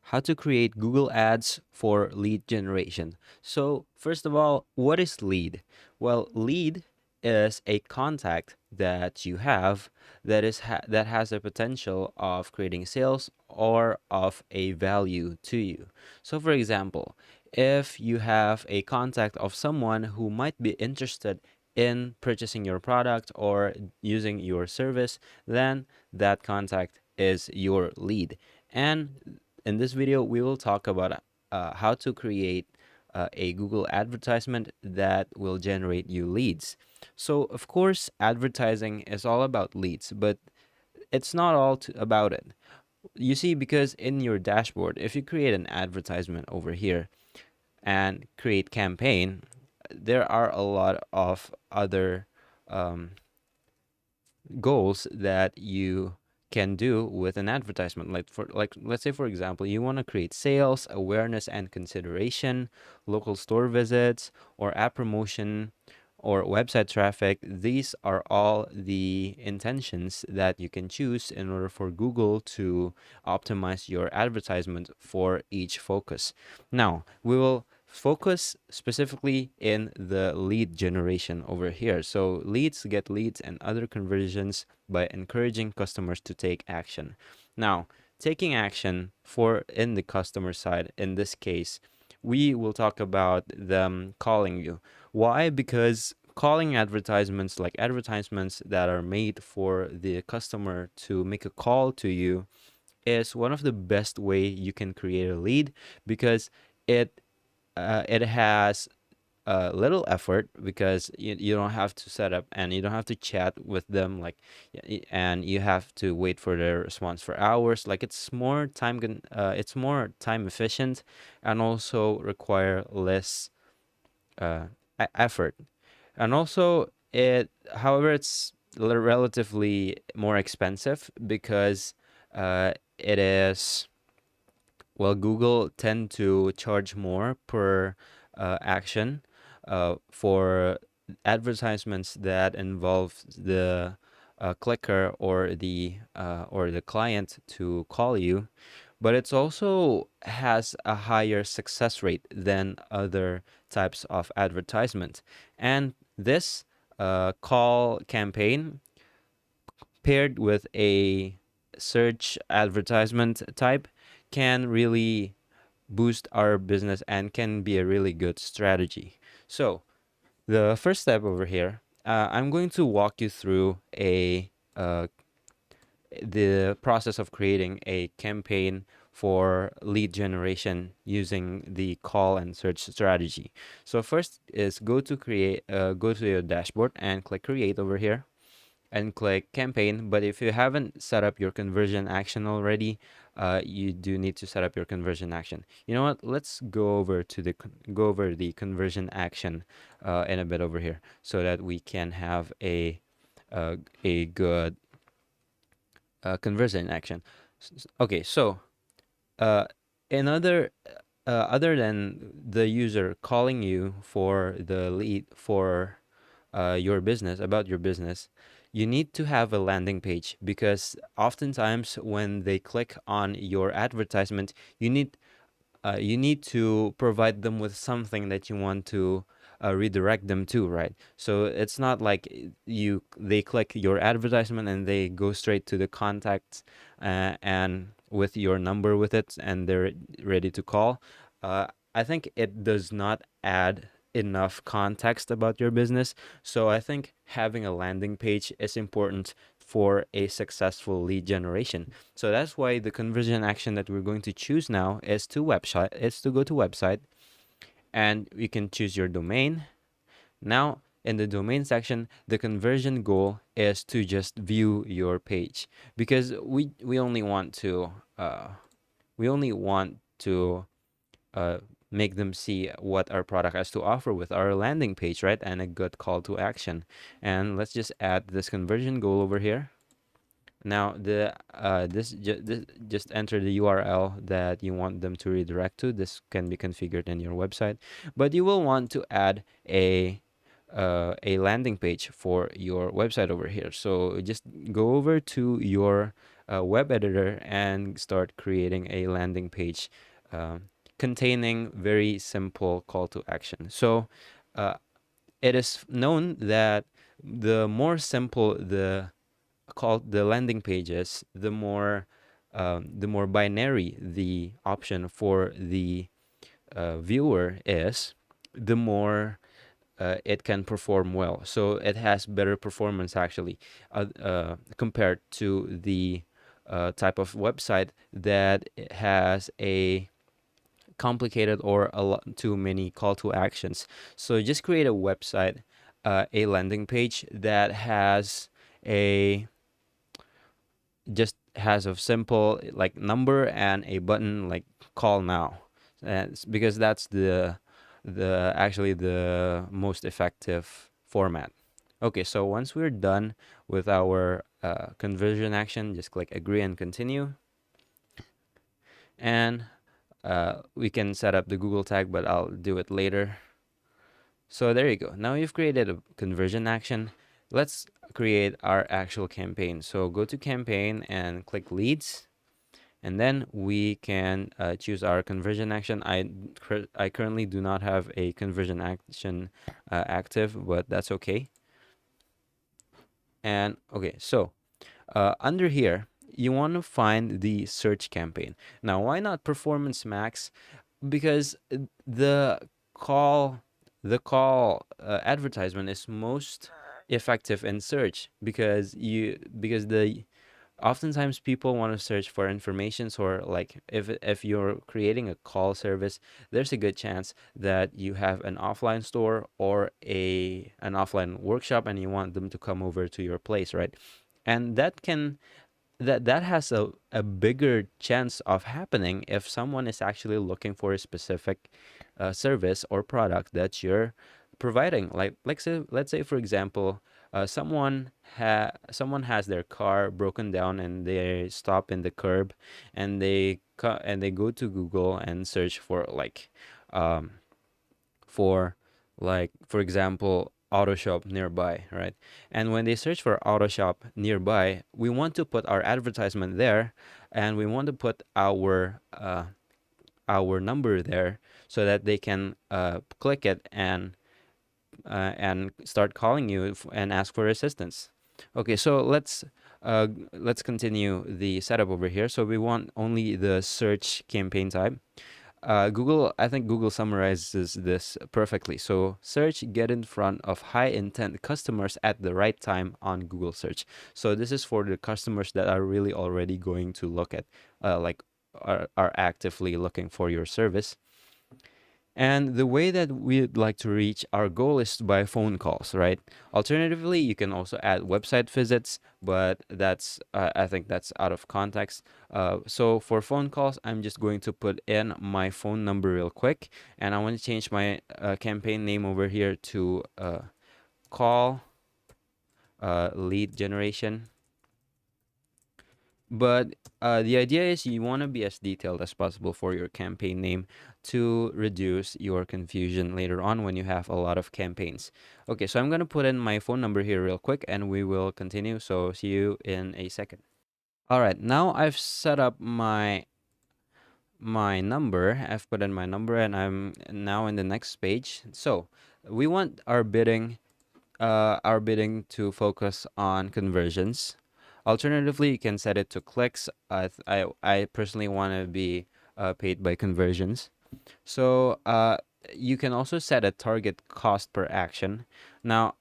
how to create Google Ads for lead generation. So, first of all, what is lead? Well, lead is a contact that you have that has a potential of creating sales or of a value to you. So, for example, if you have a contact of someone who might be interested in purchasing your product or using your service, then that contact is your lead. And in this video, we will talk about how to create a Google advertisement that will generate you leads. So, of course, advertising is all about leads, but it's not all about it. You see, because in your dashboard, if you create an advertisement over here and create campaign, there are a lot of other um, goals that you can do with an advertisement. Like let's say, for example, you want to create sales awareness and consideration, local store visits, or app promotion, or website traffic. These are all the intentions that you can choose in order for Google to optimize your advertisement for each focus. Now we will focus specifically in the lead generation over here. So leads get leads and other conversions by encouraging customers to take action. Now, taking action for in the customer side, in this case, we will talk about them calling you. Why? Because calling advertisements, like advertisements that are made for the customer to make a call to you, is one of the best way you can create a lead, because it it has little effort, because you don't have to set up and you don't have to chat with them, like, and you have to wait for their response for hours. Like, it's more time efficient, and also require less uh, effort. And also, however, it's relatively more expensive, because it is, well, Google tend to charge more per action for advertisements that involve the clicker or the client to call you. But it's also has a higher success rate than other types of advertisement. And this call campaign paired with a search advertisement type can really boost our business and can be a really good strategy. So, the first step over here, I'm going to walk you through the process of creating a campaign for lead generation using the call and search strategy. So first is go to your dashboard and click create over here and click campaign. But if you haven't set up your conversion action already, you do need to set up your conversion action. You know what? Let's go over the conversion action in a bit over here, so that we can have a good conversion action. Okay, so uh, another other than the user calling you for the lead for your business, about your business, you need to have a landing page, because oftentimes when they click on your advertisement, you need to provide them with something that you want to redirect them to, right? So it's not like they click your advertisement and they go straight to the contacts and with your number with it, and they're ready to call. I think it does not add enough context about your business. So I think having a landing page is important for a successful lead generation. So that's why the conversion action that we're going to choose now is to go to website, and you can choose your domain. Now, in the domain section, the conversion goal is to just view your page, because we only want to uh, make them see what our product has to offer with our landing page, right? And a good call to action. And let's just add this conversion goal over here. Now, this just enter the URL that you want them to redirect to. This can be configured in your website, but you will want to add a landing page for your website over here. So just go over to your web editor and start creating a landing page containing very simple call to action. So uh, it is known that the more simple the landing pages, the more binary the option for the viewer is, the more it can perform well. So it has better performance actually, compared to the type of website that has a complicated or a lot too many call to actions. So just create a website, a landing page that has a just has a simple like number and a button like call now, and because that's the actually the most effective format. Okay, so once we're done with our conversion action, just click agree and continue, and we can set up the Google tag, but I'll do it later. So there you go. Now you've created a conversion action. Let's create our actual campaign. So go to campaign and click leads, and then we can choose our conversion action. I currently do not have a conversion action active, but that's okay. And okay, so under here, you want to find the search campaign. Now, why not Performance Max? Because call the call advertisement is most effective in search, because the oftentimes people want to search for information, or like if you're creating a call service, there's a good chance that you have an offline store or a an offline workshop and you want them to come over to your place, right? And that has a bigger chance of happening if someone is actually looking for a specific service or product that you're providing. Like say, let's say for example, someone has their car broken down and they stop in the curb, and they go to Google and search um, for example, auto shop nearby, right? And when they search for auto shop nearby, we want to put our advertisement there, and we want to put our number there, so that they can click it and start calling you and ask for assistance. Okay, so let's continue the setup over here. So we want only the search campaign type. I think Google summarizes this perfectly. So search, get in front of high intent customers at the right time on Google search. So this is for the customers that are really already going to look at, like, are actively looking for your service. And the way that we'd like to reach our goal is by phone calls, right? Alternatively, you can also add website visits, but I think that's out of context. So for phone calls, I'm just going to put in my phone number real quick, and I want to change my campaign name over here to call lead generation. But the idea is you want to be as detailed as possible for your campaign name to reduce your confusion later on when you have a lot of campaigns. Okay, so I'm going to put in my phone number here real quick and we will continue. So see you in a second. All right, now I've set up my number. I've put in my number and I'm now in the next page. So we want our bidding to focus on conversions. Alternatively, you can set it to clicks. I personally want to be paid by conversions. So you can also set a target cost per action. Now,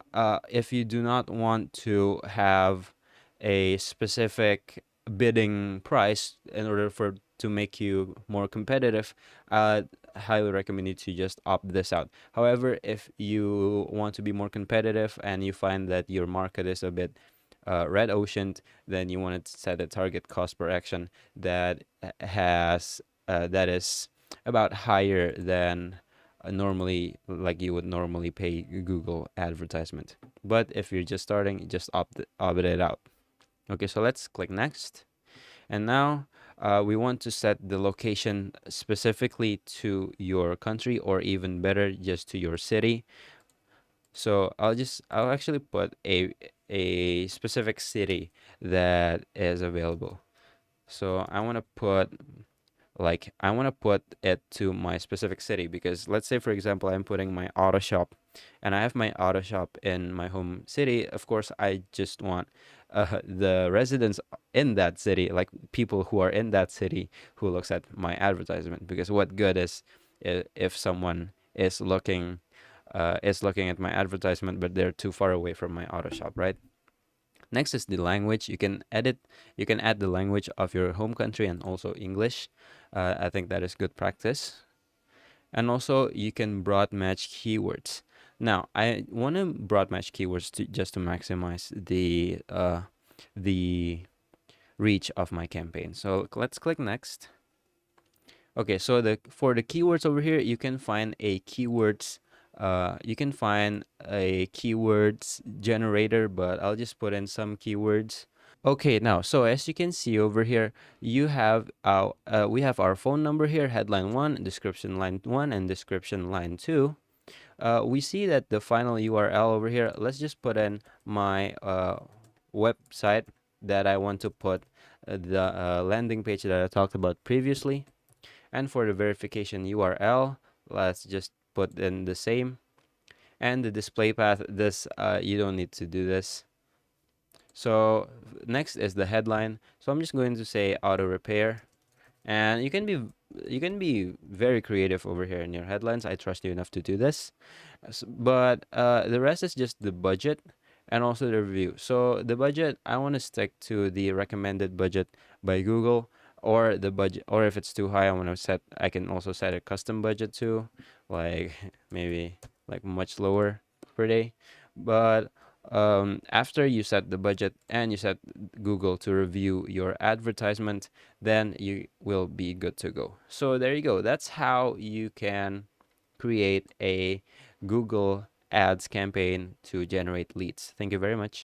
if you do not want to have a specific bidding price in order for to make you more competitive, highly recommend you to just opt this out. However, if you want to be more competitive and you find that your market is a bit red oceaned, then you want to set a target cost per action that is about higher than normally, like you would normally pay Google advertisement. But if you're just starting, just opt it out. Okay, so let's click next. And now we want to set the location specifically to your country, or even better, just to your city. So I'll actually put a specific city that is available. So I want to put it to my specific city, because let's say for example I'm putting my auto shop, and I have my auto shop in my home city. Of course, I just want the residents in that city, like people who are in that city, who looks at my advertisement. Because what good is if someone is looking at my advertisement but they're too far away from my auto shop, right? Next is the language. You can add the language of your home country and also English. I think that is good practice. And also you can broad match keywords. Now, I want to broad match keywords to just to maximize the reach of my campaign. So let's click next. Okay, so the for the keywords over here, you can find a keywords generator, but I'll just put in some keywords. Okay, now, so as you can see over here, we have our phone number here, headline 1, description line 1, and description line 2. We see that the final URL over here, let's just put in my website that I want to put the landing page that I talked about previously. And for the verification URL, let's just put in the same. And the display path, this you don't need to do this. So next is the headline. So I'm just going to say auto repair, and you can be very creative over here in your headlines. I trust you enough to do this. But the rest is just the budget and also the review. So the budget, I want to stick to the recommended budget by Google, or the budget, or if it's too high, I can also set a custom budget too, like maybe like much lower per day. But after you set the budget and you set Google to review your advertisement, then you will be good to go. So there you go. That's how you can create a Google Ads campaign to generate leads. Thank you very much.